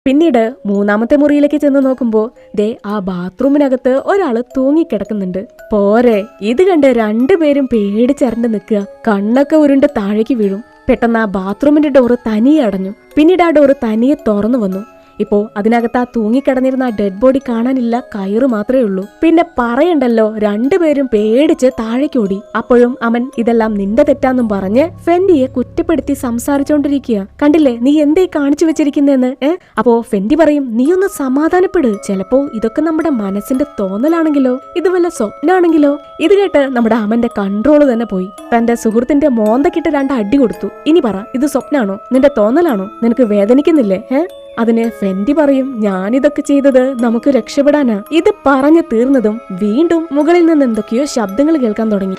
പിന്നീട് മൂന്നാമത്തെ മുറിയിലേക്ക് ചെന്ന് നോക്കുമ്പോ ദേ ആ ബാത്റൂമിനകത്ത് ഒരാള് തൂങ്ങിക്കിടക്കുന്നുണ്ട്. പോരെ, ഇത് കണ്ട് രണ്ടുപേരും പേടിച്ചരണ്ട് നിൽക്കുക. കണ്ണൊക്കെ ഉരുണ്ട് താഴേക്ക് വീഴും. പെട്ടെന്ന് ആ ബാത്റൂമിന്റെ ഡോറ് തനിയെ അടഞ്ഞു. പിന്നീട് ആ ഡോറ് തനിയെ തുറന്നു വന്നു. ഇപ്പോ അതിനകത്ത് ആ തൂങ്ങിക്കിടന്നിരുന്ന ആ ഡെഡ് ബോഡി കാണാനില്ല, കയറ് മാത്രമേ ഉള്ളൂ. പിന്നെ പറയണ്ടല്ലോ, രണ്ടുപേരും പേടിച്ച് താഴേക്കോടി. അപ്പോഴും അവൻ ഇതെല്ലാം നിന്റെ തെറ്റാന്നും പറഞ്ഞ് ഫെൻഡിയെ കുറ്റപ്പെടുത്തി സംസാരിച്ചോണ്ടിരിക്കുക. കണ്ടില്ലേ നീ എന്തേ കാണിച്ചു വെച്ചിരിക്കുന്നെന്ന്. അപ്പോ ഫെൻഡി പറയും, നീ ഒന്ന് സമാധാനപ്പെട്, ചിലപ്പോ ഇതൊക്കെ നമ്മുടെ മനസ്സിന്റെ തോന്നലാണെങ്കിലോ, ഇത് വല്ല സ്വപ്നാണെങ്കിലോ. ഇത് കേട്ട് നമ്മുടെ അമന്റെ കൺട്രോള് തന്നെ പോയി. തന്റെ സുഹൃത്തിന്റെ മോന്തക്കിട്ട് 2 അടി കൊടുത്തു. ഇനി പറ, ഇത് സ്വപ്നാണോ, നിന്റെ തോന്നലാണോ, നിനക്ക് വേദനിക്കുന്നില്ലേ? അതിന് ഫെൻഡി പറയും, ഞാനിതൊക്കെ ചെയ്തത് നമുക്ക് രക്ഷപ്പെടാനാ. ഇത് പറഞ്ഞു തീർന്നതും വീണ്ടും മുകളിൽ നിന്ന് എന്തൊക്കെയോ ശബ്ദങ്ങൾ കേൾക്കാൻ തുടങ്ങി.